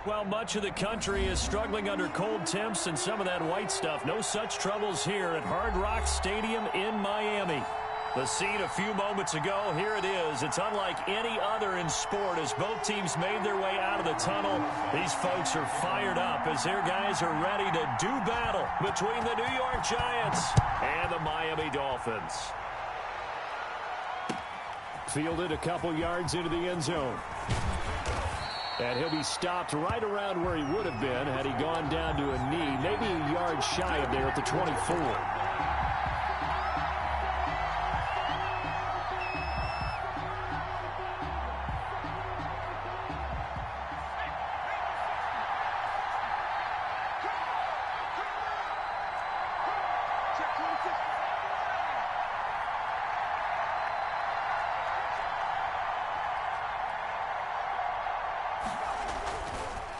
Well, much of the country is struggling under cold temps and some of that white stuff. No such troubles here at Hard Rock Stadium in Miami. The scene a few moments ago, here it is. It's unlike any other in sport as both teams made their way out of the tunnel. These folks are fired up as their guys are ready to do battle between the New York Giants and the Miami Dolphins. Fielded a couple yards into the end zone. And he'll be stopped right around where he would have been had he gone down to a knee, maybe a yard shy of there at the 24.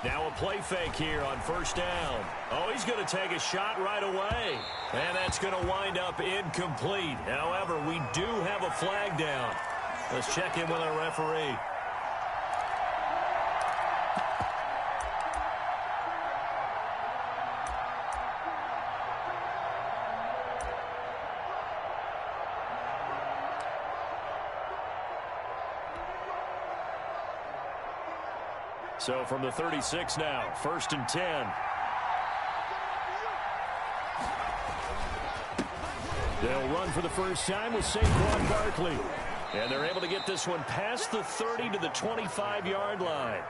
Now a play fake here on first down. Oh, he's going to take a shot right away. And that's going to wind up incomplete. However, we do have a flag down. Let's check in with our referee. So from the 36 now, 1st and 10. They'll run for the first time with Saquon Barkley. And they're able to get this one past the 30 to the 25-yard line.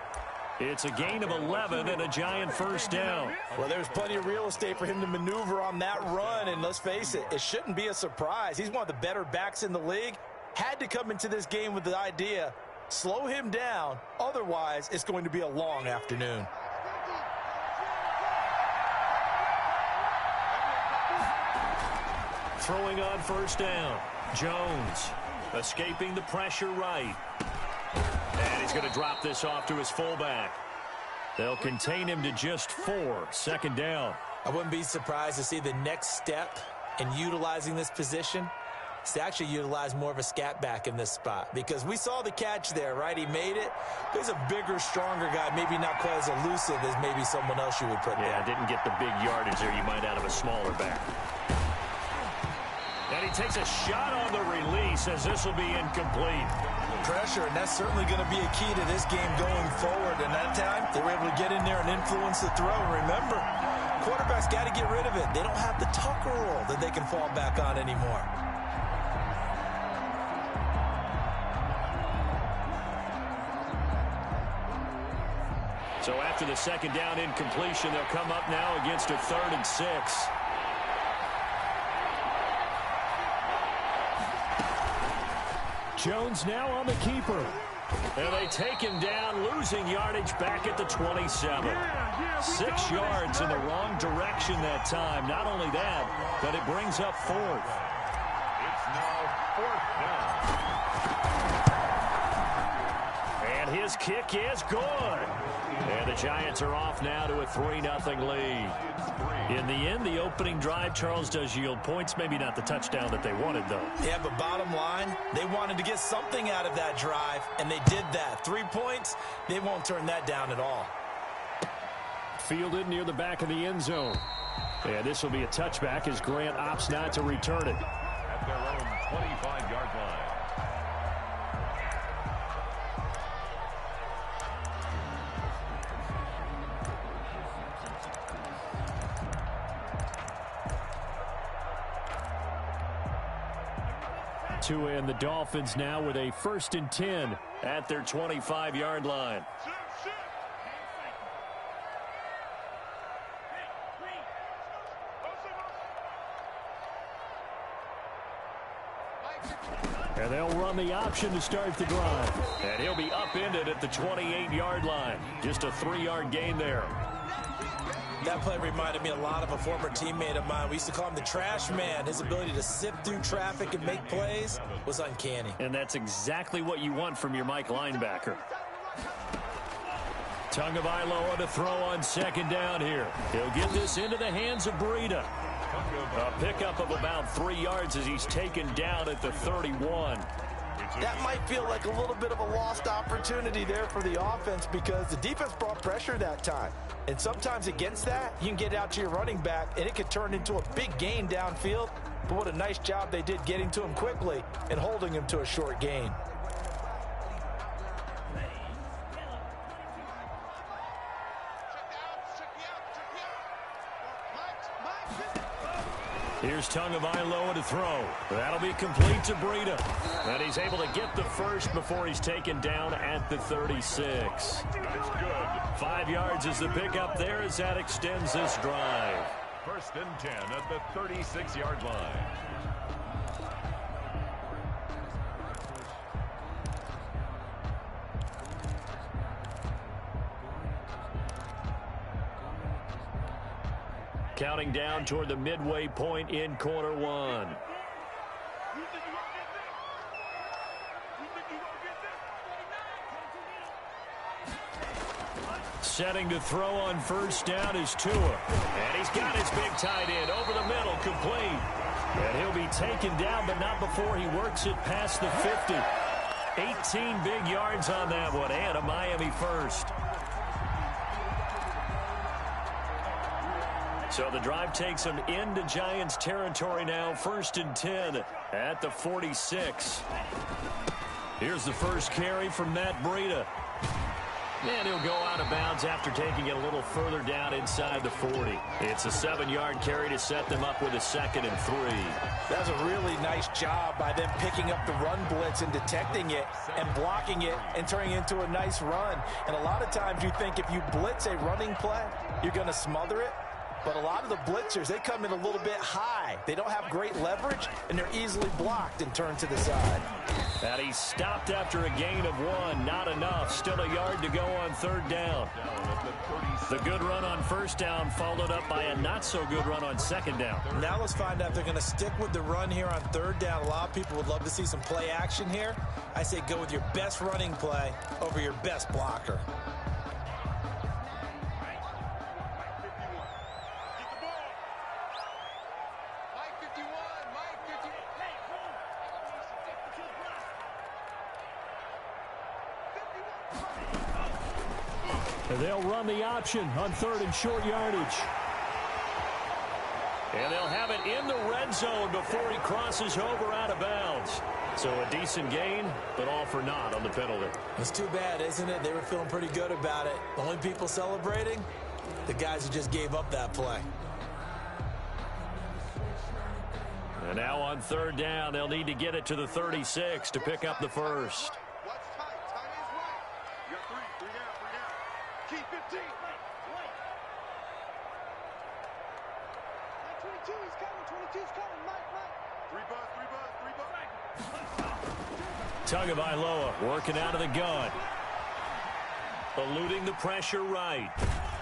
It's a gain of 11 and a Giant first down. Well, there's plenty of real estate for him to maneuver on that run. And let's face it, it shouldn't be a surprise. He's one of the better backs in the league. Had to come into this game with the idea, slow him down, otherwise it's going to be a long afternoon. Throwing on first down. Jones escaping the pressure right. And he's going to drop this off to his fullback. They'll contain him to just 4. 2nd down. I wouldn't be surprised to see the next step in utilizing this position to actually utilize more of a scat back in this spot, because we saw the catch there, right? He made it. There's a bigger, stronger guy, maybe not quite as elusive as maybe someone else you would put there. Yeah, didn't get the big yardage there you might out of a smaller back. And he takes a shot on the release as this will be incomplete. Pressure, and that's certainly going to be a key to this game going forward. And that time, they were able to get in there and influence the throw. Remember, quarterbacks got to get rid of it. They don't have the Tucker roll that they can fall back on anymore. So after the 2nd down incompletion, they'll come up now against a 3rd and 6. Jones now on the keeper. And they take him down, losing yardage back at the 27. 6 yards in the wrong direction that time. Not only that, but it brings up 4th. It's now 4th down. And his kick is good. And the Giants are off now to a 3-0 lead. In the end, the opening drive, Charles, does yield points. Maybe not the touchdown that they wanted, though. Yeah, but bottom line, they wanted to get something out of that drive, and they did that. 3 points, they won't turn that down at all. Fielded near the back of the end zone. And this will be a touchback as Grant opts not to return it. At their own 25-yard line. And the Dolphins now with a 1st and 10 at their 25-yard line. And they'll run the option to start the drive. And he'll be upended at the 28-yard line. Just a 3-yard gain there. That play reminded me a lot of a former teammate of mine. We used to call him the trash man. His ability to sift through traffic and make plays was uncanny. And that's exactly what you want from your Mike linebacker. Tagovailoa to throw on 2nd down here. He'll get this into the hands of Breida. A pickup of about 3 yards as he's taken down at the 31. that might feel like a little bit of a lost opportunity there for the offense because the defense brought pressure that time. And sometimes against that, you can get out to your running back, and it could turn into a big gain downfield. But what a nice job they did getting to him quickly and holding him to a short gain. Here's Tagovailoa to throw. That'll be complete to Breida. And he's able to get the first before he's taken down at the 36. That's good. 5 yards is the pickup there as that extends this drive. 1st and 10 at the 36-yard line. Counting down toward the midway point in quarter one. Setting to throw on 1st down is Tua. And he's got his big tight end over the middle, complete. And he'll be taken down, but not before he works it past the 50. 18 big yards on that one, and a Miami first. So the drive takes them into Giants territory now, 1st and 10 at the 46. Here's the first carry from Matt Breida. And he'll go out of bounds after taking it a little further down inside the 40. It's a 7-yard carry to set them up with a 2nd and 3. That's a really nice job by them picking up the run blitz and detecting it and blocking it and turning it into a nice run. And a lot of times you think if you blitz a running play, you're going to smother it. But a lot of the blitzers, they come in a little bit high. They don't have great leverage, and they're easily blocked and turned to the side. And he stopped after a gain of 1. Not enough. Still a yard to go on 3rd down. The good run on 1st down followed up by a not-so-good run on 2nd down. Now let's find out if they're going to stick with the run here on 3rd down. A lot of people would love to see some play action here. I say go with your best running play over your best blocker. They'll run the option on 3rd and short yardage. And they'll have it in the red zone before he crosses over out of bounds. So a decent gain, but all for naught on the penalty. It's too bad, isn't it? They were feeling pretty good about it. The only people celebrating, the guys who just gave up that play. And now on 3rd down, they'll need to get it to the 36 to pick up the first. Tagovailoa working out of the gun. Eluding the pressure right.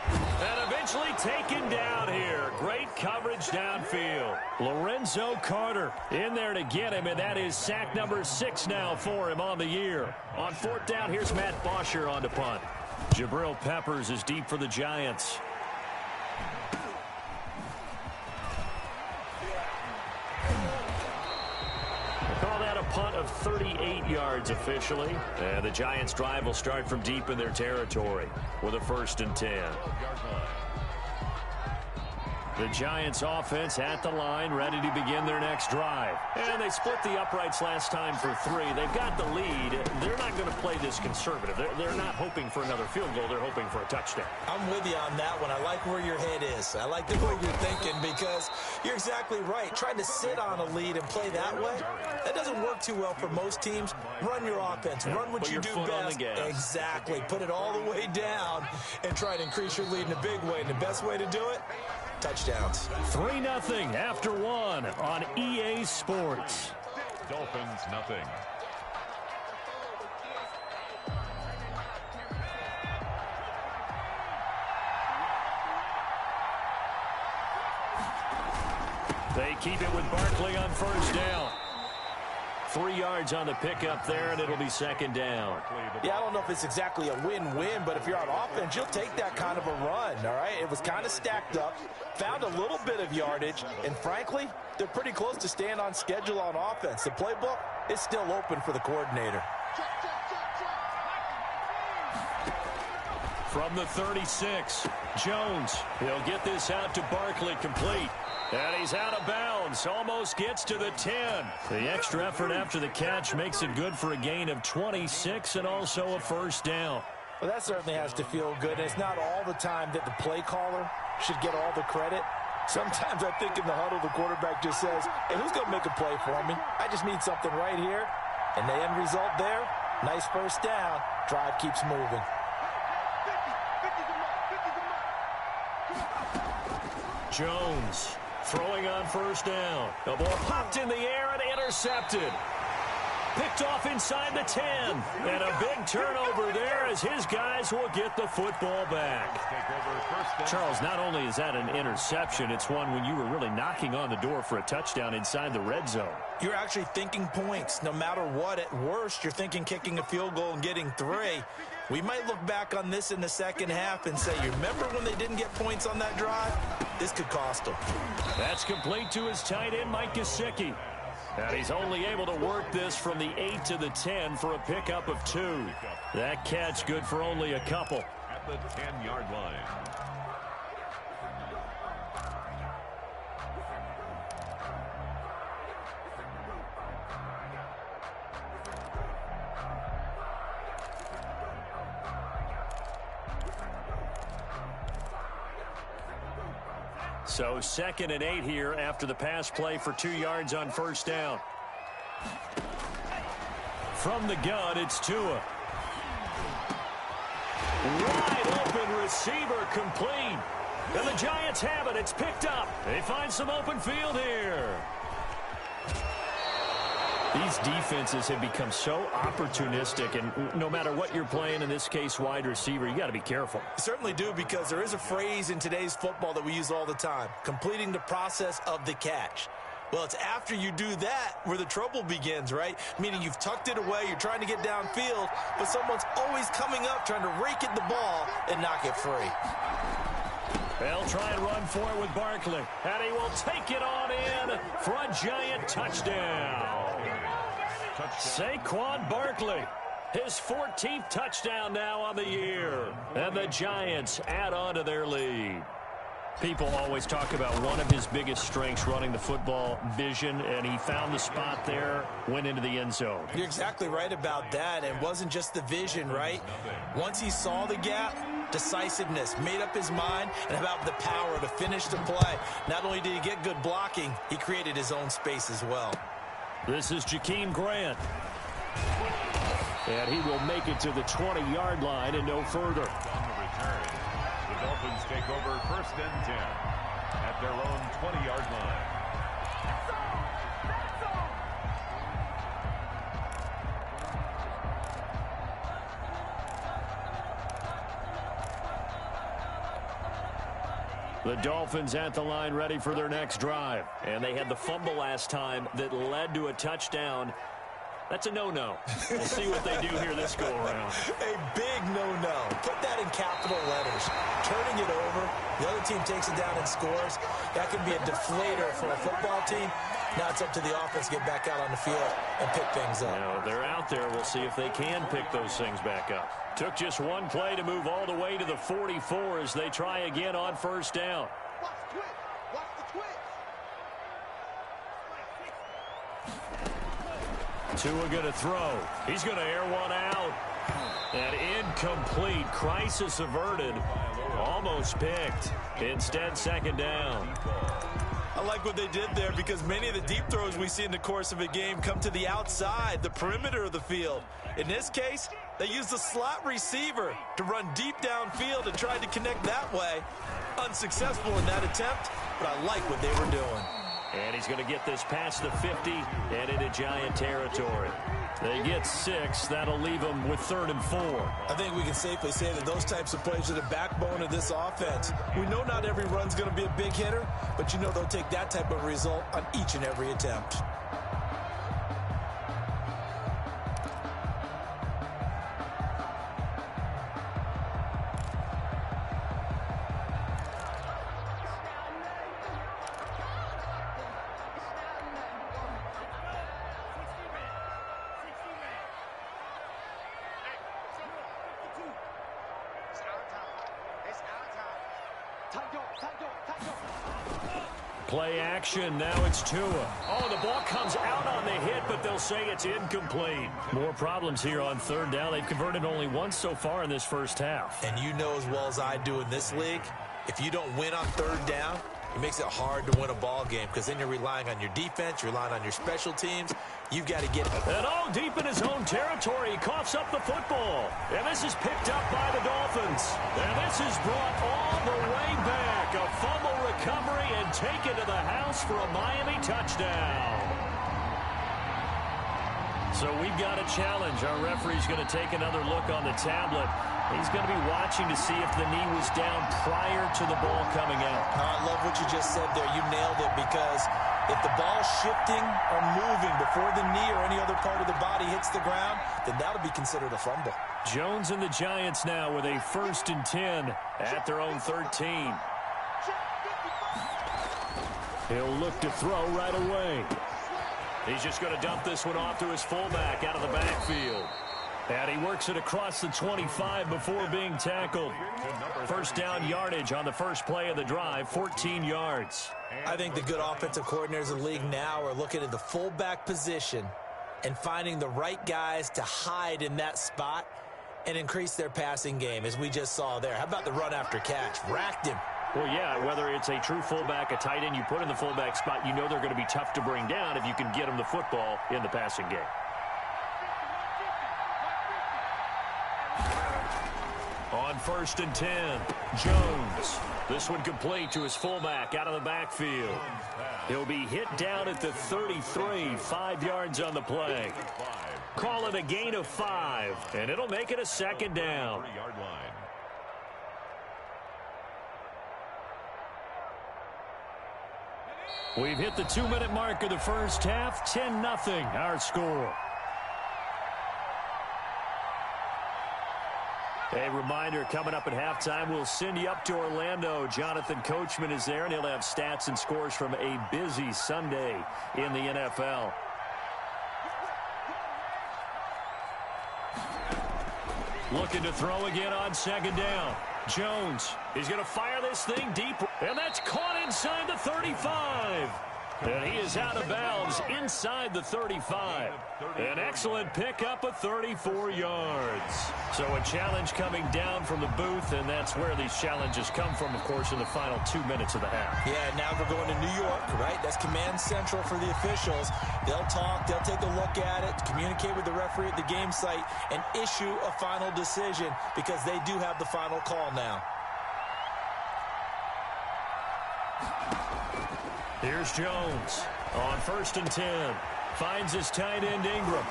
And eventually taken down here. Great coverage downfield. Lorenzo Carter in there to get him, and that is sack number 6 now for him on the year. On 4th down, here's Matt Bosher on to punt. Jabril Peppers is deep for the Giants. Call that a punt of 38 yards officially. And the Giants drive will start from deep in their territory with a 1st and 10. The Giants offense at the line, ready to begin their next drive. And they split the uprights last time for 3. They've got the lead. They're not going to play this conservative. They're not hoping for another field goal. They're hoping for a touchdown. I'm with you on that one. I like where your head is. I like the way you're thinking because you're exactly right. Trying to sit on a lead and play that way, that doesn't work too well for most teams. Run your offense. Run what you do best. Exactly. Put it all the way down and try to increase your lead in a big way. And the best way to do it, touchdowns. 3-0 after 1 on EA Sports. Dolphins, nothing. They keep it with Barkley on 1st down. 3 yards on the pickup there, and it'll be second down. Yeah, I don't know if it's exactly a win-win, but if you're on offense, you'll take that kind of a run, all right? It was kind of stacked up, found a little bit of yardage, and frankly, they're pretty close to staying on schedule on offense. The playbook is still open for the coordinator. From the 36, Jones. He'll get this out to Barkley, complete. And he's out of bounds, almost gets to the 10. The extra effort after the catch makes it good for a gain of 26 and also a first down. Well, that certainly has to feel good. And it's not all the time that the play caller should get all the credit. Sometimes I think in the huddle, the quarterback just says, hey, who's going to make a play for me? I just need something right here. And the end result there, nice first down. Drive keeps moving. Jones throwing on first down. The ball popped in the air and intercepted. Picked off inside the 10. And a big turnover there as his guys will get the football back. Charles, not only is that an interception, it's one when you were really knocking on the door for a touchdown inside the red zone. You're actually thinking points. No matter what, at worst, you're thinking kicking a field goal and getting 3. We might look back on this in the second half and say, you remember when they didn't get points on that drive? This could cost them. That's complete to his tight end, Mike Gesicki. And he's only able to work this from the 8 to the 10 for a pickup of 2. That catch good for only a couple. At the 10-yard line. So 2nd and 8 here after the pass play for 2 yards on first down. From the gun, it's Tua. Wide open receiver complete. And the Giants have it. It's picked up. They find some open field here. These defenses have become so opportunistic, and no matter what you're playing, in this case wide receiver, you got to be careful. You certainly do, because there is a phrase in today's football that we use all the time, completing the process of the catch. Well, it's after you do that where the trouble begins, right? Meaning you've tucked it away, you're trying to get downfield, but someone's always coming up trying to rake at the ball and knock it free. They'll try and run for it with Barkley, and he will take it on in for a Giant touchdown. Saquon Barkley, his 14th touchdown now on the year. And the Giants add on to their lead. People always talk about one of his biggest strengths, running the football, vision, and he found the spot there, went into the end zone. You're exactly right about that. It wasn't just the vision, right? Once he saw the gap, decisiveness, made up his mind, and about the power to finish the play. Not only did he get good blocking, he created his own space as well. This is Jakeem Grant. And he will make it to the 20-yard line and no further. On the return, the Dolphins take over 1st and 10 at their own 20-yard line. The Dolphins at the line, ready for their next drive. And they had the fumble last time that led to a touchdown. That's a no-no. We'll see what they do here this go-around. A big no-no. Put that in capital letters. Turning it over, the other team takes it down and scores. That can be a deflator for a football team. Now it's up to the offense to get back out on the field and pick things up. Now, they're out there. We'll see if they can pick those things back up. Took just one play to move all the way to the 44 as they try again on first down. Watch the twitch. Watch the twitch. Tua going to throw. He's going to air one out. And incomplete. Crisis averted. Almost picked. Instead, 2nd down. I like what they did there, because many of the deep throws we see in the course of a game come to the outside, the perimeter of the field. In this case, they used the slot receiver to run deep downfield and tried to connect that way. Unsuccessful in that attempt, but I like what they were doing. And he's going to get this past the 50 and into Giant territory. They get 6. That'll leave them with 3rd and 4. I think we can safely say that those types of plays are the backbone of this offense. We know not every run's going to be a big hitter, but you know they'll take that type of result on each and every attempt. Play action. Now it's Tua. Oh, the ball comes out on the hit, but they'll say it's incomplete. More problems here on third down. They've converted only once so far in this first half. And you know as well as I do in this league, if you don't win on third down, it makes it hard to win a ball game because then you're relying on your defense, you're relying on your special teams. You've got to get... And all deep in his own territory, he coughs up the football. And this is picked up by the Dolphins. And this is brought all the way back. A fumble recovery and taken to the house for a Miami touchdown. So we've got a challenge. Our referee's going to take another look on the tablet. He's going to be watching to see if the knee was down prior to the ball coming out. I love what you just said there. You nailed it, because if the ball's shifting or moving before the knee or any other part of the body hits the ground, then that'll be considered a fumble. Jones and the Giants now with a 1st and 10 at their own 13. He'll look to throw right away. He's just going to dump this one off to his fullback out of the backfield. And he works it across the 25 before being tackled. First down yardage on the first play of the drive, 14 yards. I think the good offensive coordinators in the league now are looking at the fullback position and finding the right guys to hide in that spot and increase their passing game, as we just saw there. How about the run after catch? Racked him. Well, yeah, whether it's a true fullback, a tight end you put in the fullback spot, you know they're going to be tough to bring down if you can get them the football in the passing game. On 1st and 10, Jones. This one complete to his fullback out of the backfield. He'll be hit down at the 33, 5 yards on the play. Call it a gain of 5, and it'll make it a 2nd down. We've hit the 2-minute mark of the first half, 10-0 our score. A reminder, coming up at halftime, we'll send you up to Orlando. Jonathan Coachman is there, and he'll have stats and scores from a busy Sunday in the NFL. Looking to throw again on 2nd down. Jones, he's going to fire this thing deep, and that's caught inside the 35. And he is out of bounds inside the 35. An excellent pickup of 34 yards. So a challenge coming down from the booth, and that's where these challenges come from, of course, in the final 2 minutes of the half. Yeah, now we're going to New York, right? That's command central for the officials. They'll talk, they'll take a look at it, communicate with the referee at the game site, and issue a final decision, because they do have the final call now. Here's Jones on 1st and 10. Finds his tight end Ingram.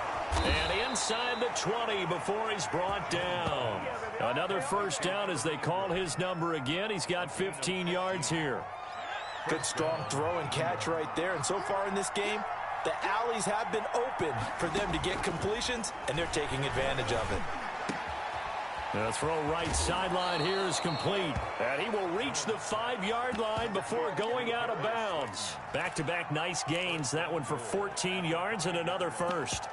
And inside the 20 before he's brought down. Another 1st down as they call his number again. He's got 15 yards here. Good strong throw and catch right there. And so far in this game, the alleys have been open for them to get completions, and they're taking advantage of it. The throw right sideline here is complete. And he will reach the 5-yard line before going out of bounds. Back-to-back nice gains. That one for 14 yards and another 1st.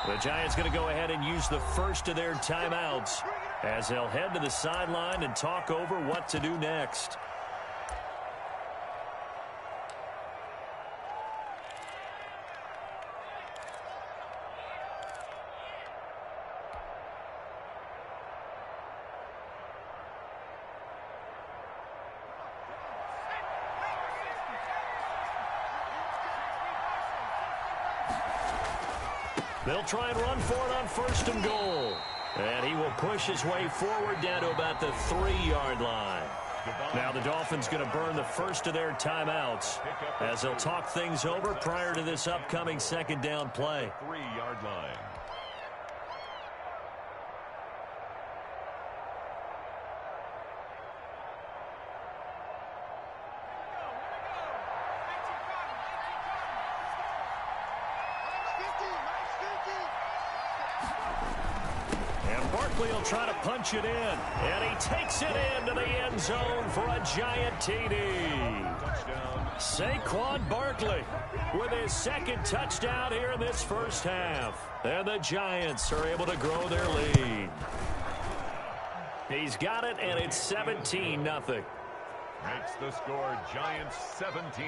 The Giants going to go ahead and use the first of their timeouts as they'll head to the sideline and talk over what to do next. They'll try and run for it on 1st and goal. And he will push his way forward down to about the 3-yard line. Now the Dolphins going to burn the first of their timeouts as they'll talk things over prior to this upcoming 2nd down play. 3-yard line. likely he'll try to punch it in. And he takes it into the end zone for a giant TD. Touchdown. Saquon Barkley with his second touchdown here in this first half. And the Giants are able to grow their lead. He's got it, and it's 17-0. Makes the score Giants 17.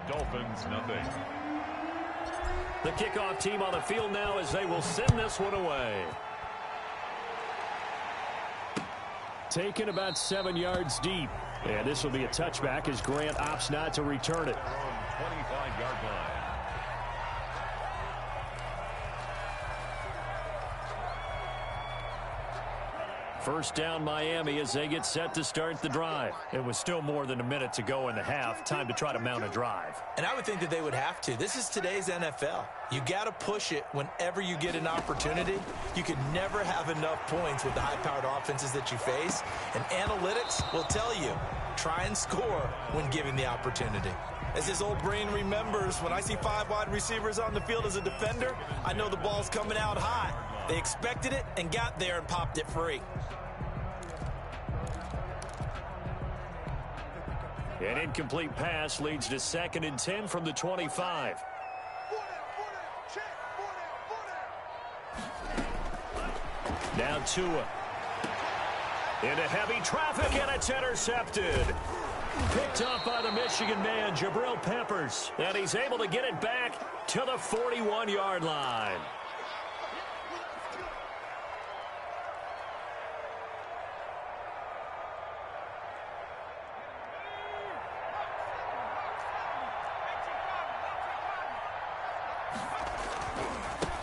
Dolphins nothing. The kickoff team on the field now as they will send this one away. Taken about 7 yards deep. And this will be a touchback as Grant opts not to return it. From 25-yard line. First down Miami as they get set to start the drive. It was still more than a minute to go in the half. Time to try to mount a drive. And I would think that they would have to. This is today's NFL. You got to push it whenever you get an opportunity. You can never have enough points with the high-powered offenses that you face. And analytics will tell you, try and score when given the opportunity. As his old brain remembers, when I see 5 wide receivers on the field as a defender, I know the ball's coming out hot. They expected it and got there and popped it free. An incomplete pass leads to 2nd and 10 from the 25. Now Tua. Into heavy traffic, and it's intercepted. Picked off by the Michigan man, Jabril Peppers. And he's able to get it back to the 41-yard line.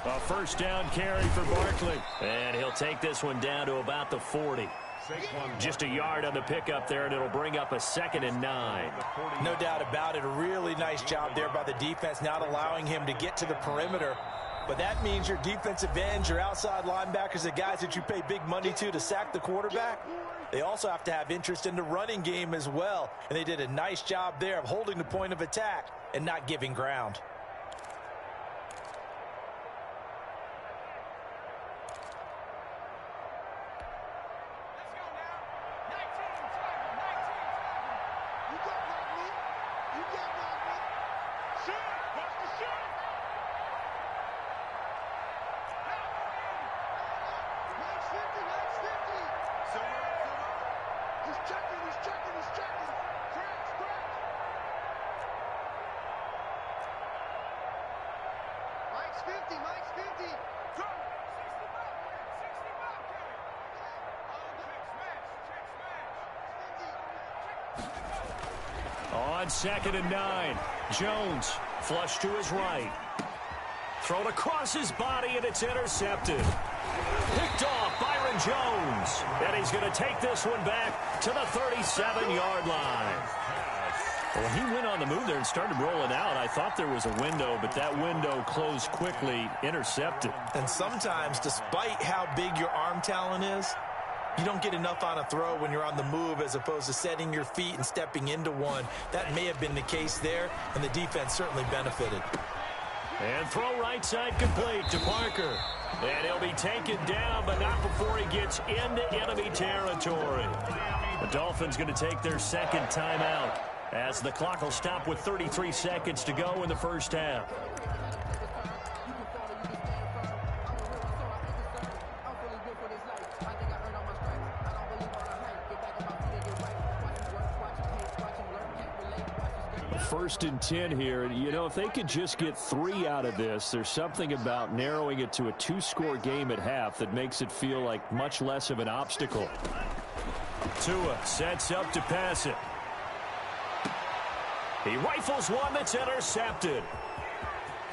A first down carry for Barkley. And he'll take this one down to about the 40. Just a yard on the pickup there, and it'll bring up a 2nd and 9. No doubt about it. A really nice job there by the defense, not allowing him to get to the perimeter. But that means your defensive ends, your outside linebackers, the guys that you pay big money to sack the quarterback, they also have to have interest in the running game as well. And they did a nice job there of holding the point of attack and not giving ground. On 2nd and 9, Jones flush to his right. Thrown across his body, and it's intercepted. Picked off Byron Jones. And he's going to take this one back to the 37-yard line. When he went on the move there and started rolling out, I thought there was a window, but that window closed quickly, intercepted. And sometimes, despite how big your arm talent is, you don't get enough on a throw when you're on the move as opposed to setting your feet and stepping into one. That may have been the case there, and the defense certainly benefited. And throw right side complete to Parker. And he'll be taken down, but not before he gets into enemy territory. The Dolphins going to take their 2nd timeout as the clock will stop with 33 seconds to go in the first half. First and 10 here. You know, if they could just get 3 out of this, there's something about narrowing it to a 2-score game at half that makes it feel like much less of an obstacle. Tua sets up to pass it. He rifles one that's intercepted.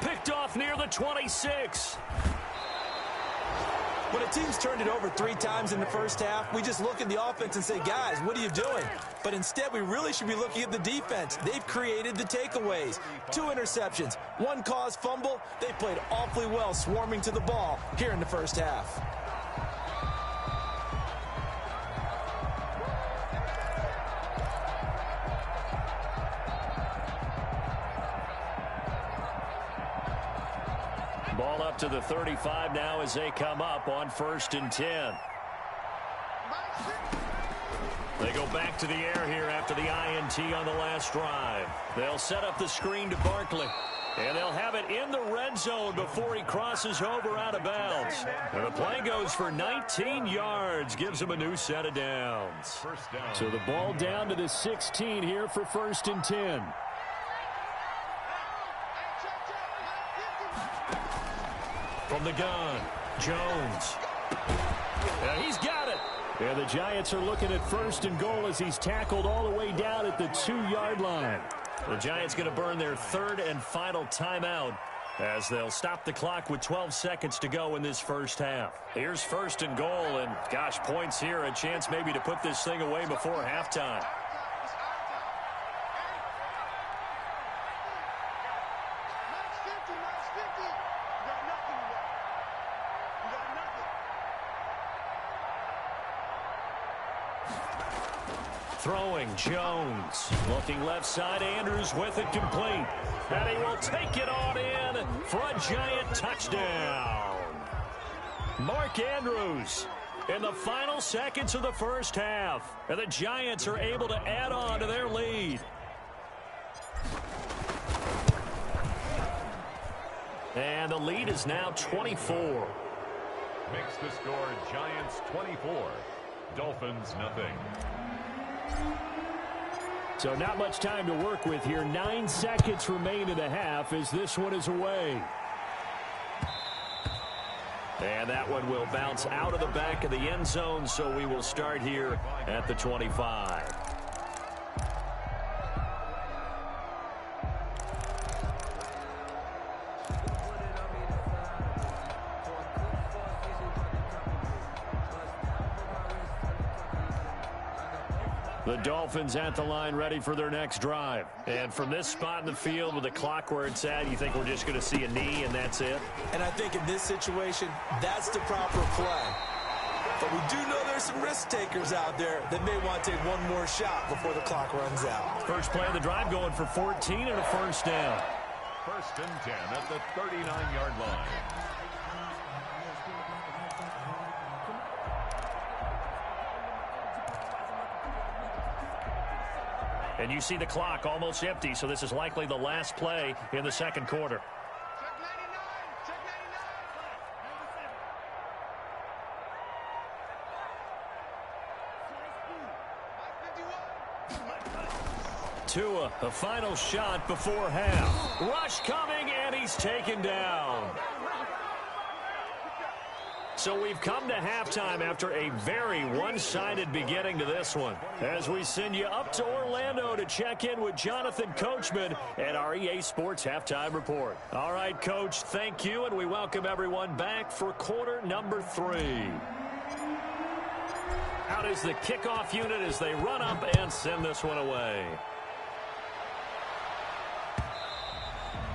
Picked off near the 26. When a team's turned it over 3 times in the first half, we just look at the offense and say, guys, what are you doing? But instead, we really should be looking at the defense. They've created the takeaways. 2 interceptions, 1 caused fumble. They played awfully well swarming to the ball here in the first half. Ball up to the 35 now as they come up on 1st and 10. They go back to the air here after the INT on the last drive. They'll set up the screen to Barkley. And they'll have it in the red zone before he crosses over out of bounds. And the play goes for 19 yards, gives him a new set of downs. So the ball down to the 16 here for 1st and 10. From the gun, Jones. And he's got it. And the Giants are looking at 1st and goal as he's tackled all the way down at the 2-yard line. The Giants going to burn their 3rd and final timeout as they'll stop the clock with 12 seconds to go in this first half. Here's 1st and goal, and gosh, points here, a chance maybe to put this thing away before halftime. Throwing, Jones. Looking left side, Andrews with it complete. And he will take it on in for a Giant touchdown. Mark Andrews in the final seconds of the first half. And the Giants are able to add on to their lead. And the lead is now 24. Makes the score Giants 24, Dolphins nothing. So not much time to work with here. 9 seconds remain in the half as this one is away. And that one will bounce out of the back of the end zone, so we will start here at the 25. The Dolphins at the line ready for their next drive. And from this spot in the field with the clock where it's at, you think we're just going to see a knee and that's it? And I think in this situation, that's the proper play. But we do know there's some risk takers out there that may want to take one more shot before the clock runs out. First play of the drive going for 14 and a first down. 1st and 10 at the 39-yard line. And you see the clock almost empty, so this is likely the last play in the second quarter. Tua, a final shot before half. Rush coming, and he's taken down. So we've come to halftime after a very one-sided beginning to this one. As we send you up to Orlando to check in with Jonathan Coachman at our EA Sports Halftime Report. All right, Coach, thank you, and we welcome everyone back for quarter number 3. Out is the kickoff unit as they run up and send this one away.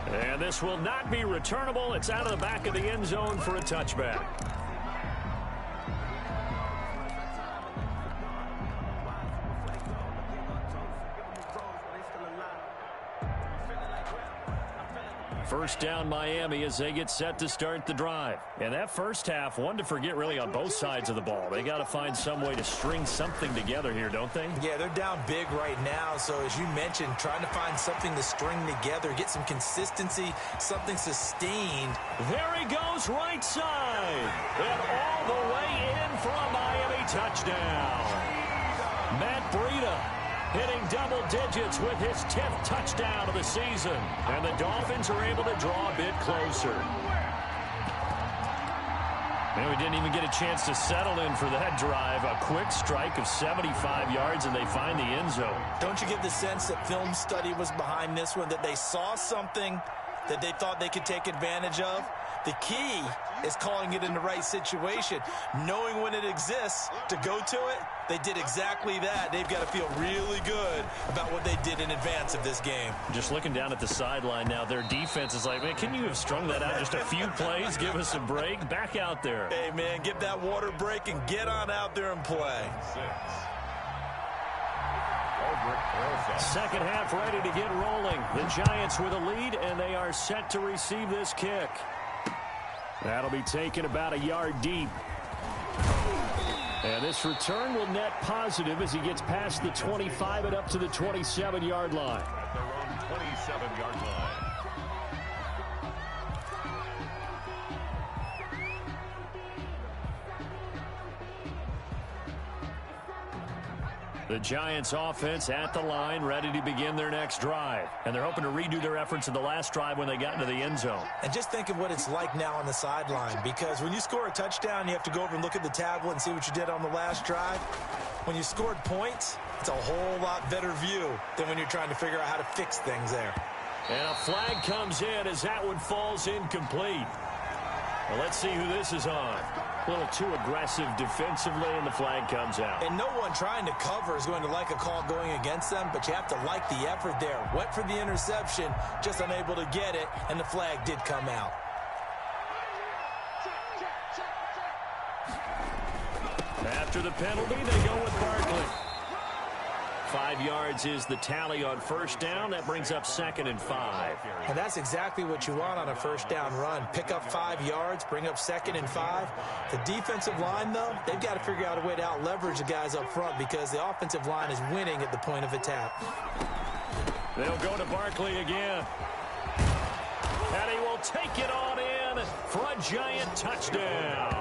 And this will not be returnable. It's out of the back of the end zone for a touchback. First down Miami as they get set to start the drive. And that first half, one to forget really on both sides of the ball. They got to find some way to string something together here, don't they? Yeah, they're down big right now. So as you mentioned, trying to find something to string together, get some consistency, something sustained. There he goes right side. And all the way in for a Miami touchdown. Matt Breida hitting double digits with his 10th touchdown of the season. And the Dolphins are able to draw a bit closer. And we didn't even get a chance to settle in for that drive. A quick strike of 75 yards, and they find the end zone. Don't you get the sense that film study was behind this one, that they saw something that they thought they could take advantage of? The key is calling it in the right situation, knowing when it exists to go to it. They did exactly that. They've got to feel really good about what they did in advance of this game. Just looking down at the sideline now, their defense is like, man, can you have strung that out just a few plays? Give us a break. Back out there. Hey, man, give that water break and get on out there and play. Second half ready to get rolling. The Giants with a lead, and they are set to receive this kick. That'll be taken about a yard deep. And this return will net positive as he gets past the 25 and up to the 27-yard line. At their own 27-yard line. The Giants offense at the line, ready to begin their next drive. And they're hoping to redo their efforts in the last drive when they got into the end zone. And just think of what it's like now on the sideline, because when you score a touchdown, you have to go over and look at the tablet and see what you did on the last drive. When you scored points, it's a whole lot better view than when you're trying to figure out how to fix things there. And a flag comes in as that one falls incomplete. Well, let's see who this is on. A little too aggressive defensively, and the flag comes out. And no one trying to cover is going to like a call going against them, but you have to like the effort there. Went for the interception, just unable to get it, and the flag did come out. After the penalty, they go with Barkley. 5 yards is the tally on first down. That brings up 2nd and 5. And that's exactly what you want on a first down run. Pick up 5 yards, bring up 2nd and 5. The defensive line, though, they've got to figure out a way to out-leverage the guys up front because the offensive line is winning at the point of attack. They'll go to Barkley again. And he will take it on in for a Giant touchdown.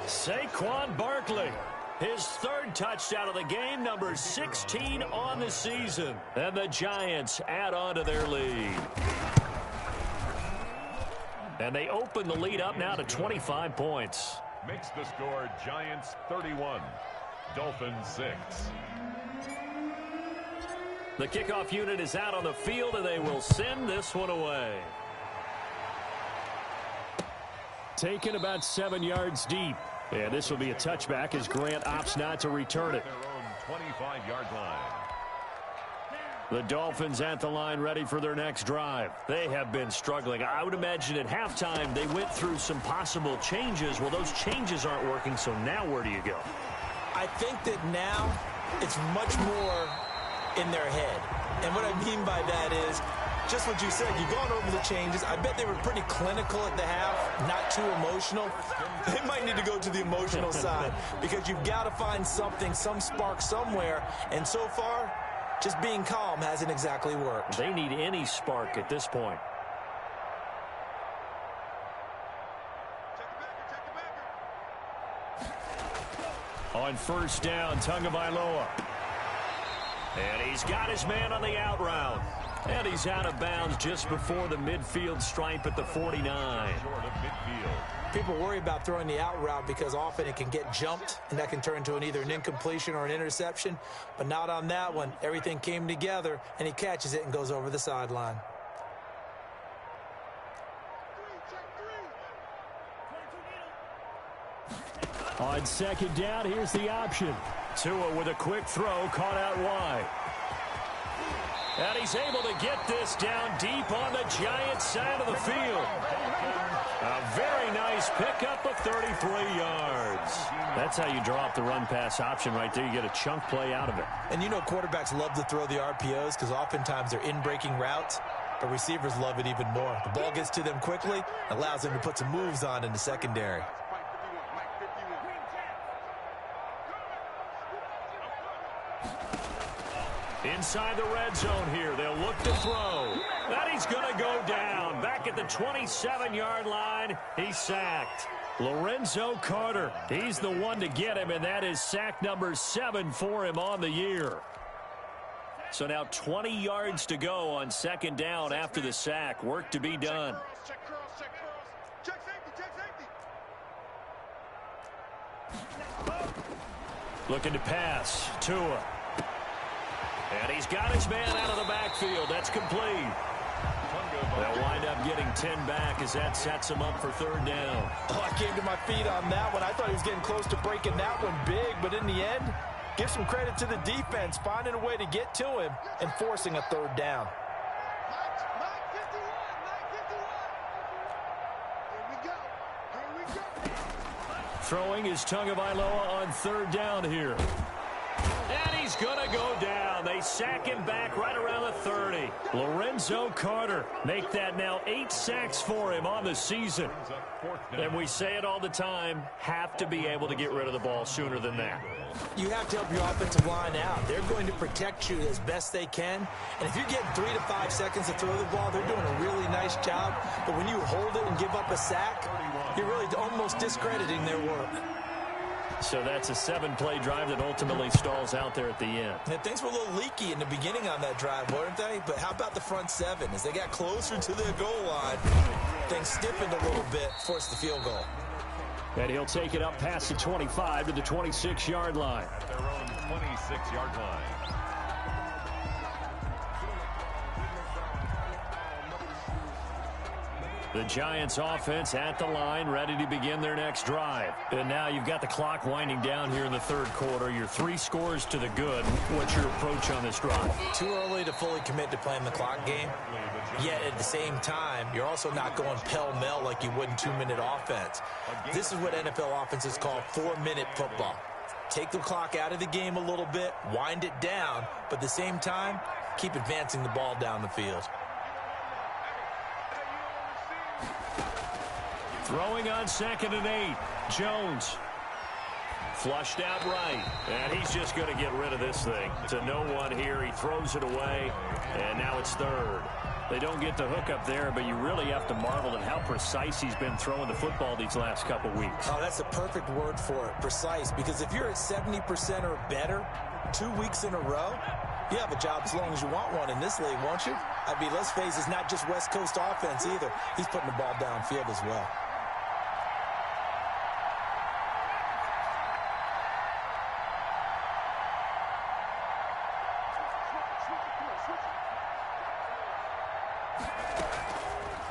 Saquon Barkley. His 3rd touchdown of the game, number 16 on the season. And the Giants add on to their lead. And they open the lead up now to 25 points. Makes the score Giants 31, Dolphins 6. The kickoff unit is out on the field, and they will send this one away. Taken about 7 yards deep. And this will be a touchback as Grant opts not to return it. Their own 25-yard line. The Dolphins at the line ready for their next drive. They have been struggling. I would imagine at halftime they went through some possible changes. Well, those changes aren't working, so now where do you go? I think that now it's much more in their head. And what I mean by that is just what you said. You've gone over the changes. I bet they were pretty clinical at the half, not too emotional. They might need to go to the emotional side because you've got to find something, some spark somewhere. And so far, just being calm hasn't exactly worked. They need any spark at this point. On first down, Tagovailoa. And he's got his man on the out route. And he's out of bounds just before the midfield stripe at the 49. Short of midfield. People worry about throwing the out route because often it can get jumped, and that can turn into either an incompletion or an interception. But not on that one. Everything came together, and he catches it and goes over the sideline. On second down, here's the option. Tua with a quick throw, caught out wide. And he's able to get this down deep on the Giants side of the field. A very nice pickup of 33 yards. That's how you draw up the run-pass option right there. You get a chunk play out of it. And you know quarterbacks love to throw the RPOs because oftentimes they're in-breaking routes, but receivers love it even more. The ball gets to them quickly, allows them to put some moves on in the secondary. Inside the red zone here. They'll look to throw. And he's going to go down. Back at the 27-yard line, he's sacked. Lorenzo Carter, he's the one to get him, and that is sack number 7 for him on the year. So now 20 yards to go on second down after the sack. Work to be done. Check cross, check safety, Looking to pass. Tua. And he's got his man out of the backfield. That's complete. They'll wind up getting 10 back as that sets him up for third down. Oh, I came to my feet on that one. I thought he was getting close to breaking that one big, but in the end, give some credit to the defense, finding a way to get to him and forcing a third down. 9:51. Here we go. Throwing is Tagovailoa on third down here. And he's going to go down. They sack him back right around the 30. Lorenzo Carter make that now 8 sacks for him on the season. And we say it all the time, have to be able to get rid of the ball sooner than that. You have to help your offensive line out. They're going to protect you as best they can. And if you're getting 3 to 5 seconds to throw the ball, they're doing a really nice job. But when you hold it and give up a sack, you're really almost discrediting their work. So that's a 7-play drive that ultimately stalls out there at the end. And things were a little leaky in the beginning on that drive, weren't they? But how about the front 7? As they got closer to their goal line, things stiffened a little bit, forced the field goal. And he'll take it up past the 25 to the 26-yard line. At their own 26-yard line. The Giants offense at the line, ready to begin their next drive. And now you've got the clock winding down here in the third quarter. You're 3 scores to the good. What's your approach on this drive? Too early to fully commit to playing the clock game. Yet at the same time, you're also not going pell-mell like you would in 2-minute offense. This is what NFL offenses call 4-minute football. Take the clock out of the game a little bit, wind it down, but at the same time, keep advancing the ball down the field. Throwing on 2nd and 8. Jones. Flushed out right. And he's just going to get rid of this thing. To no one here. He throws it away. And now it's 3rd. They don't get the hook up there, but you really have to marvel at how precise he's been throwing the football these last couple weeks. Oh, that's the perfect word for it, precise. Because if you're at 70% or better 2 weeks in a row, you have a job as long as you want one in this league, won't you? I mean, let's face it, it's not just West Coast offense either. He's putting the ball downfield as well.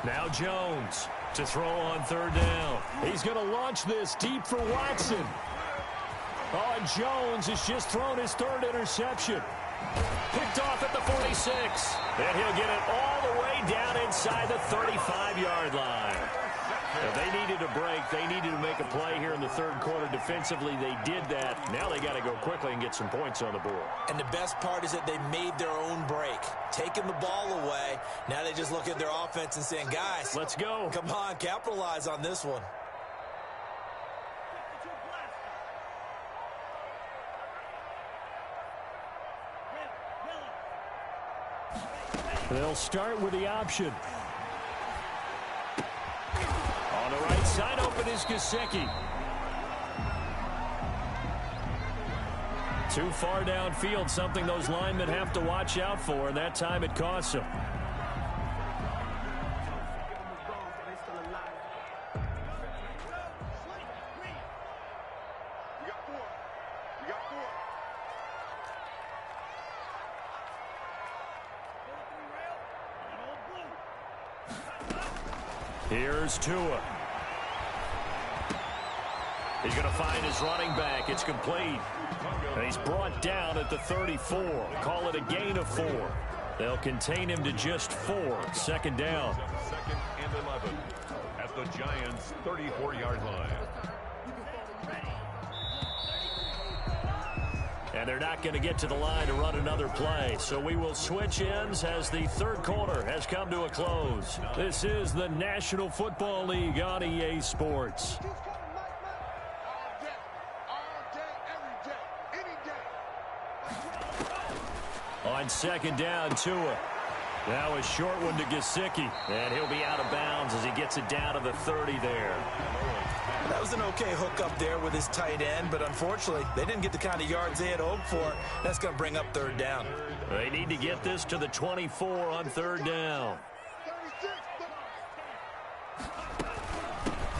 Now Jones to throw on 3rd down. He's going to launch this deep for Watson. Oh, and Jones has just thrown his 3rd interception. Picked off at the 46. And he'll get it all the way down inside the 35-yard line. If they needed a break, they needed to make a play here in the 3rd quarter defensively. They did that. Now they got to go quickly and get some points on the board. And the best part is that they made their own break, taking the ball away. Now they just look at their offense and saying, guys, let's go. Come on, capitalize on this one. They'll start with the option. On the right side, open is Gesicki. Too far downfield, something those linemen have to watch out for, and that time it costs them. Here's Tua. He's going to find his running back. It's complete. And he's brought down at the 34. Call it a gain of 4. They'll contain him to just 4. 2nd down. 2nd and 11 at the Giants' 34-yard line. And they're not going to get to the line to run another play. So we will switch ends as the 3rd quarter has come to a close. This is the National Football League on EA Sports. On 2nd down, Tua. Now a short one to Gesicki. And he'll be out of bounds as he gets it down to the 30 there. That was an okay hook up there with his tight end, but unfortunately, they didn't get the kind of yards they had hoped for. That's going to bring up 3rd down. They need to get this to the 24 on 3rd down.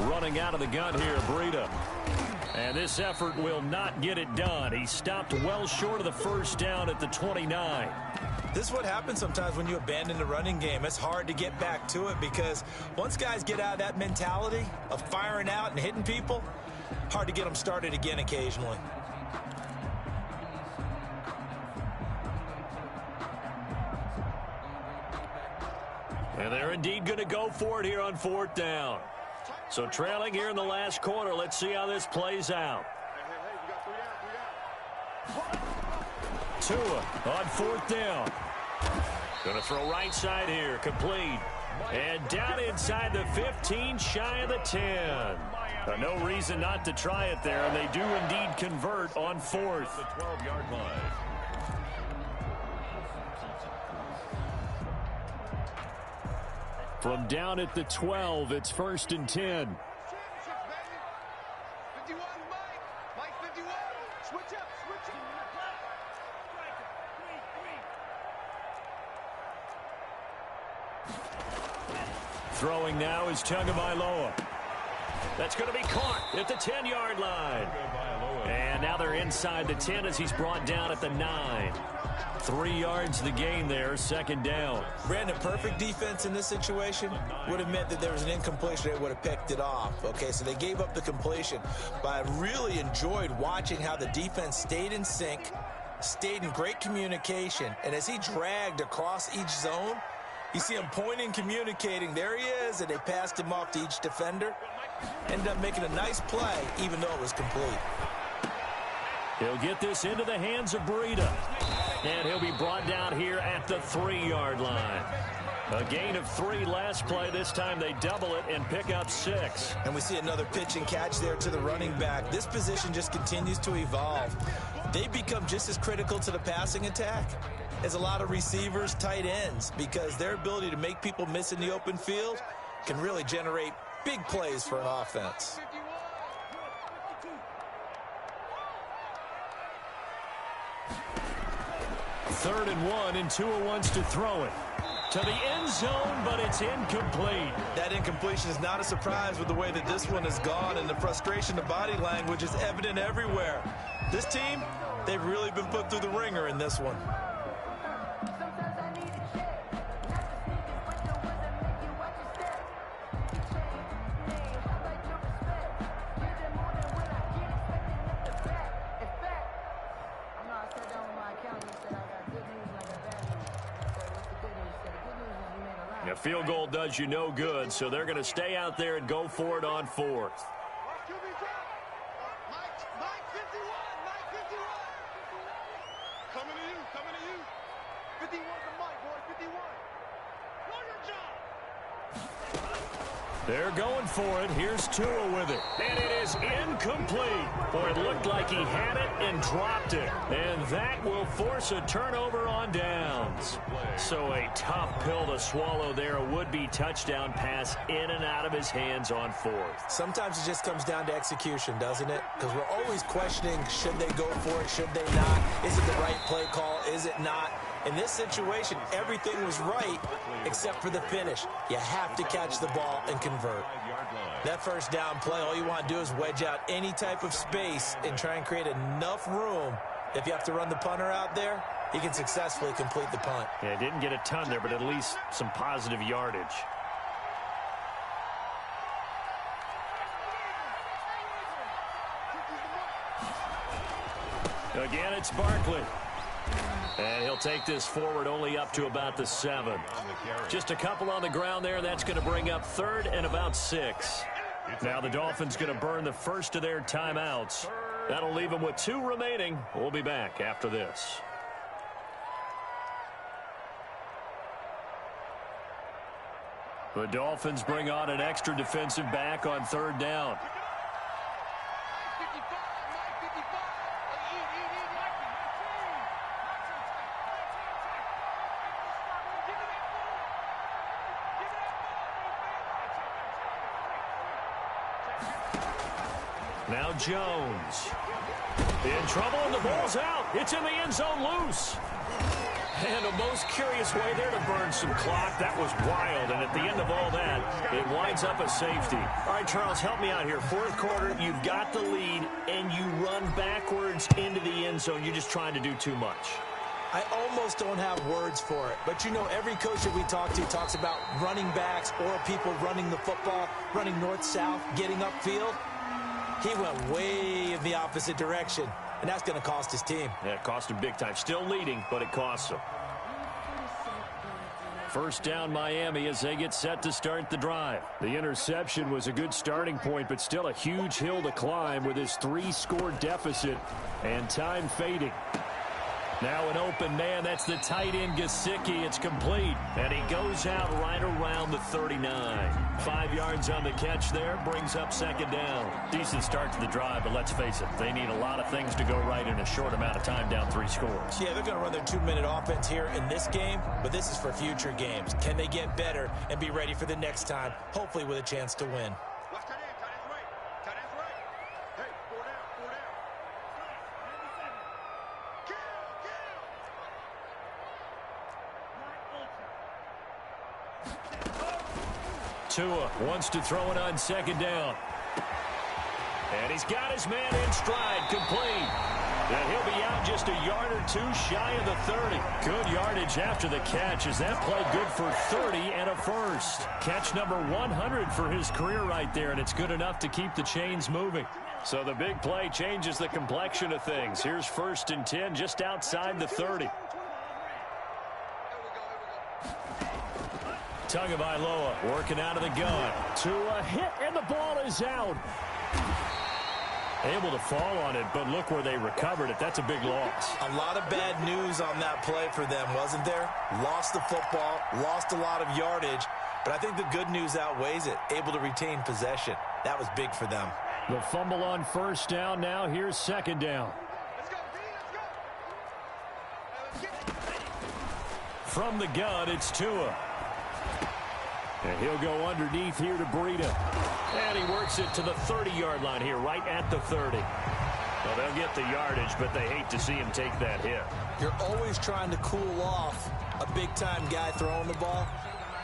Running out of the gun here, Breida. And this effort will not get it done. He stopped well short of the 1st down at the 29. This is what happens sometimes when you abandon the running game. It's hard to get back to it because once guys get out of that mentality of firing out and hitting people, hard to get them started again occasionally. And they're indeed going to go for it here on 4th down. So trailing here in the last quarter, let's see how this plays out. Hey, we got 3 out. Tua on 4th down. Going to throw right side here, complete. And down inside the 15, shy of the 10. No reason not to try it there, and they do indeed convert on 4th. The 12-yard line. From down at the 12, it's 1st and 10. 51, Mike 51. Switch up. Throwing now is Tagovailoa. That's going to be caught at the 10-yard line. And now they're inside the 10 as he's brought down at the 9. 3 yards the gain there, 2nd down. Brandon, perfect defense in this situation would have meant that there was an incompletion. They would have picked it off. Okay, so they gave up the completion. But I really enjoyed watching how the defense stayed in sync, stayed in great communication. And as he dragged across each zone, you see him pointing, communicating. There he is, and they passed him off to each defender. Ended up making a nice play, even though it was complete. He'll get this into the hands of Breida. And he'll be brought down here at the 3-yard line. A gain of 3 last play. This time they double it and pick up 6. And we see another pitch and catch there to the running back. This position just continues to evolve. They become just as critical to the passing attack as a lot of receivers, tight ends, because their ability to make people miss in the open field can really generate big plays for an offense. Third and 1, and Tua wants to throw it to the end zone, but it's incomplete. That incompletion is not a surprise with the way that this one has gone, and the frustration of body language is evident everywhere. This team, they've really been put through the ringer in this one. A field goal does you no good, so they're going to stay out there and go for it on 4th. Mike 51. Coming to you. 51 to Mike, boy, 51. Know your job. They're going for it. Here's Tua with it. And it is incomplete. Boy, it looked like he had it and dropped it. And that will force a turnover on downs. So a tough pill to swallow there. A would-be touchdown pass in and out of his hands on 4th. Sometimes it just comes down to execution, doesn't it? Because we're always questioning, should they go for it, should they not? Is it the right play call, is it not? In this situation, everything was right except for the finish. You have to catch the ball and convert. That first down play, all you want to do is wedge out any type of space and try and create enough room. If you have to run the punter out there, he can successfully complete the punt. Yeah, didn't get a ton there, but at least some positive yardage. Again, it's Barkley. And he'll take this forward only up to about the 7. Just a couple on the ground there. That's going to bring up 3rd and about 6. Now the Dolphins going to burn the first of their timeouts. That'll leave them with 2 remaining. We'll be back after this. The Dolphins bring on an extra defensive back on 3rd down. Now Jones. In trouble, and the ball's out. It's in the end zone loose. And a most curious way there to burn some clock. That was wild, and at the end of all that, it winds up a safety. All right, Charles, help me out here. 4th quarter, you've got the lead, and you run backwards into the end zone. You're just trying to do too much. I almost don't have words for it. But, you know, every coach that we talk to talks about running backs or people running the football, running north-south, getting upfield. He went way in the opposite direction, and that's going to cost his team. Yeah, it cost him big time. Still leading, but it costs him. First down Miami as they get set to start the drive. The interception was a good starting point, but still a huge hill to climb with his 3-score deficit and time fading. Now an open man. That's the tight end, Gesicki. It's complete. And he goes out right around the 39. 5 yards on the catch there. Brings up second down. Decent start to the drive, but let's face it, they need a lot of things to go right in a short amount of time, down 3 scores. Yeah, they're going to run their 2-minute offense here in this game, but this is for future games. Can they get better and be ready for the next time, hopefully with a chance to win? Watch tight end. Tight end's right. Tight end's right. Hey, 4 down. 4 down. Tua wants to throw it on second down. And he's got his man in stride, complete. And he'll be out just a yard or 2 shy of the 30. Good yardage after the catch as that play good for 30 and a first. Catch number 100 for his career right there, and it's good enough to keep the chains moving. So the big play changes the complexion of things. Here's 1st and 10 just outside the 30. Tagovailoa working out of the gun. Tua hit, and the ball is out. Able to fall on it, but look where they recovered it. That's a big loss. A lot of bad news on that play for them, wasn't there? Lost the football, lost a lot of yardage, but I think the good news outweighs it. Able to retain possession. That was big for them. The fumble on 1st down. Now here's 2nd down. Let's go, D. Let's go. From the gun, it's Tua. And he'll go underneath here to BLiTZ. And he works it to the 30-yard line here, right at the 30. Well, they'll get the yardage, but they hate to see him take that hit. You're always trying to cool off a big-time guy throwing the ball,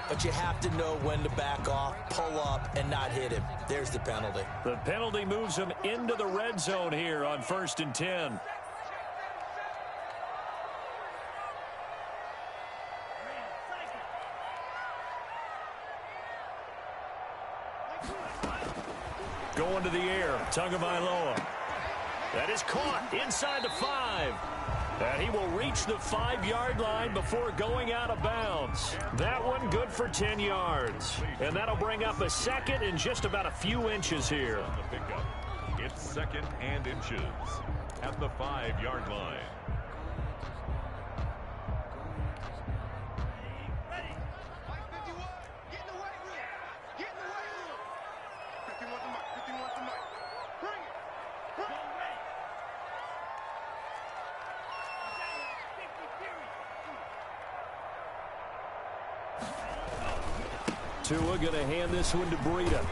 but you have to know when to back off, pull up, and not hit him. There's the penalty. The penalty moves him into the red zone here on 1st and 10. Going to the air, Tagovailoa. That is caught inside the 5. And he will reach the 5-yard line before going out of bounds. That one good for 10 yards. And that'll bring up a 2nd and just about a few inches here. It's 2nd and inches at the 5-yard line. Tua going to hand this one to BLiTZ.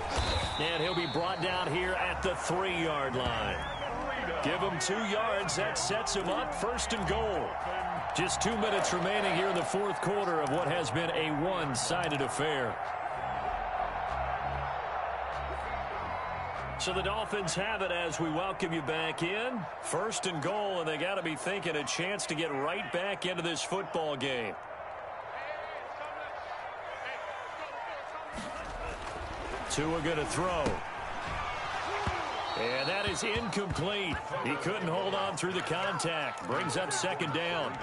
And he'll be brought down here at the 3-yard line. Give him 2 yards. That sets him up 1st and goal. Just 2 minutes remaining here in the 4th quarter of what has been a one-sided affair. So the Dolphins have it as we welcome you back in. 1st and goal, and they got to be thinking a chance to get right back into this football game. Tua going to throw. And that is incomplete. He couldn't hold on through the contact. Brings up 2nd down.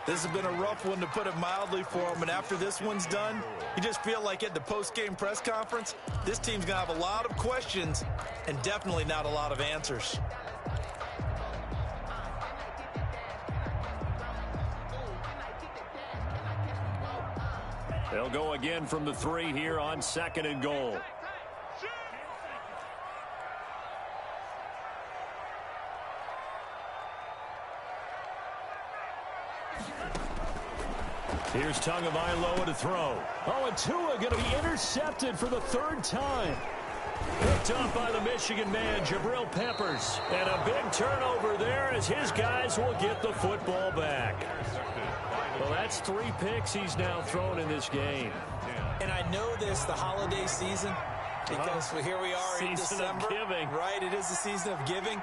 This has been a rough one, to put it mildly, for him. And after this one's done, you just feel like at the post-game press conference, this team's going to have a lot of questions and definitely not a lot of answers. They'll go again from the 3 here on 2nd and goal. Here's Tagovailoa to throw. Oh, and Tua going to be intercepted for the 3rd time. Picked up by the Michigan man, Jabril Peppers. And a big turnover there as his guys will get the football back. Well, that's 3 picks he's now thrown in this game. And I know this, the holiday season, because here we are in December. Season of giving. Right, it is the season of giving.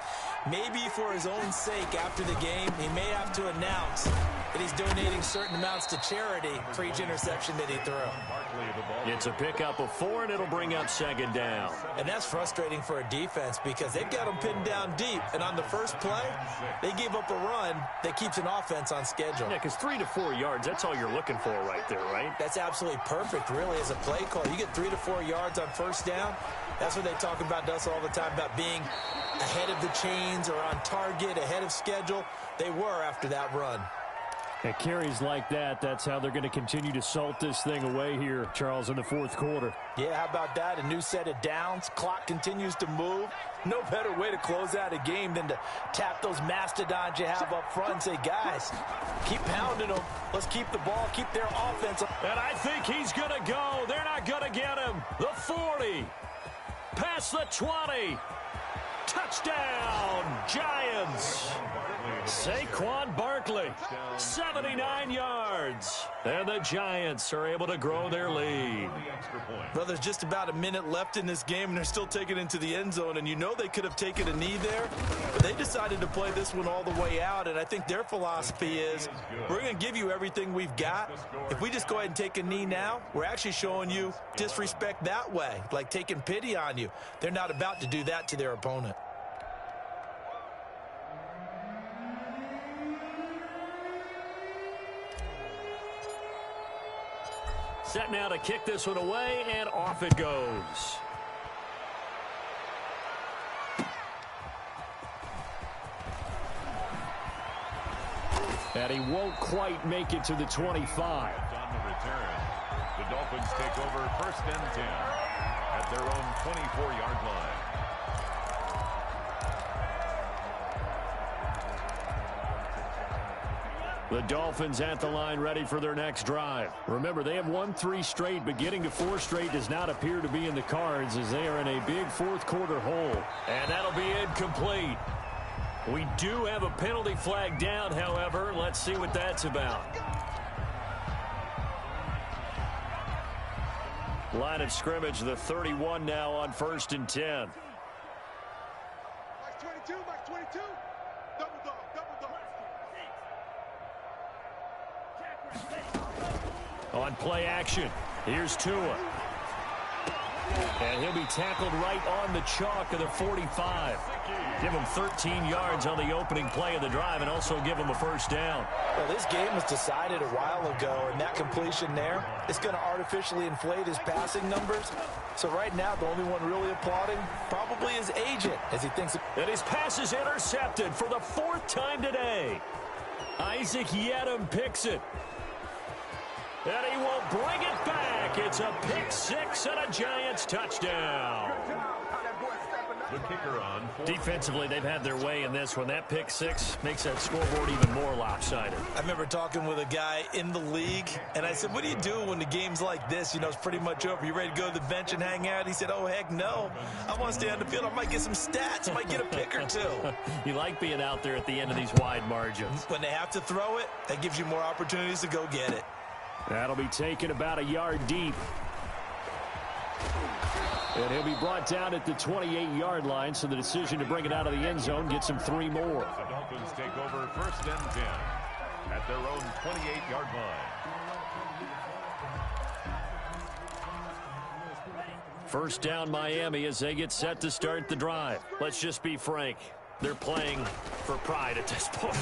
Maybe for his own sake after the game, he may have to announce that he's donating certain amounts to charity for each interception that he threw. It's a pickup of 4, and it'll bring up 2nd down. And that's frustrating for a defense because they've got them pinned down deep. And on the first play, they gave up a run that keeps an offense on schedule. Yeah, because 3 to 4 yards, that's all you're looking for right there, right? That's absolutely perfect, really, as a play call. You get 3 to 4 yards on 1st down. That's what they talk about us all the time, about being ahead of the chains or on target, ahead of schedule. They were after that run. At carries like that, that's how they're going to continue to salt this thing away here, Charles, in the fourth quarter. Yeah, how about that? A new set of downs. Clock continues to move. No better way to close out a game than to tap those mastodons you have up front and say, guys, keep pounding them. Let's keep the ball, keep their offense. And I think he's going to go. They're not going to get him. The 40. Past the 20. Touchdown, Giants. Saquon Barkley, 79 yards. And the Giants are able to grow their lead. Well, there's just about a minute left in this game, and they're still taking it into the end zone. And you know they could have taken a knee there, but they decided to play this one all the way out. And I think their philosophy is, we're going to give you everything we've got. If we just go ahead and take a knee now, we're actually showing you disrespect that way, like taking pity on you. They're not about to do that to their opponent. Set now to kick this one away, and off it goes. And he won't quite make it to the 25. On the return, the Dolphins take over 1st and 10 at their own 24-yard line. The Dolphins at the line, ready for their next drive. Remember, they have won 3 straight, but getting to 4 straight does not appear to be in the cards as they are in a big fourth quarter hole. And that'll be incomplete. We do have a penalty flag down, however. Let's see what that's about. Line of scrimmage, the 31 now on 1st and 10. Max 22, Max 22. Double dog, double dog. On play action, here's Tua. And he'll be tackled right on the chalk of the 45. Give him 13 yards on the opening play of the drive and also give him a first down. Well, this game was decided a while ago, and that completion there is going to artificially inflate his passing numbers. So right now, the only one really applauding probably his agent as he thinks. And his pass is intercepted for the 4th time today. Isaac Yedem picks it. And he will bring it back. It's a pick 6 and a Giants touchdown. The kicker on. Defensively, they've had their way in this one. That pick 6 makes that scoreboard even more lopsided. I remember talking with a guy in the league, and I said, what do you do when the game's like this? You know, it's pretty much over. You ready to go to the bench and hang out? He said, oh, heck no. I want to stay on the field. I might get some stats. I might get a pick or 2. You like being out there at the end of these wide margins. When they have to throw it, that gives you more opportunities to go get it. That'll be taken about a yard deep. And he'll be brought down at the 28-yard line, so the decision to bring it out of the end zone gets him 3 more. The Dolphins take over 1st and 10 at their own 28-yard line. First down Miami as they get set to start the drive. Let's just be frank. They're playing for pride at this point.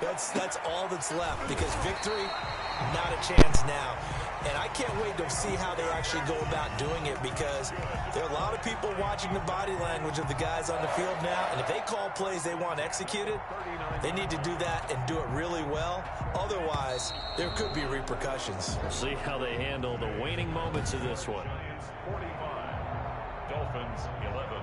That's all that's left, because victory, not a chance now. And I can't wait to see how they actually go about doing it, because there are a lot of people watching the body language of the guys on the field now. And if they call plays they want executed, they need to do that and do it really well. Otherwise, there could be repercussions. We'll see how they handle the waning moments of this one. Giants 45, Dolphins 11.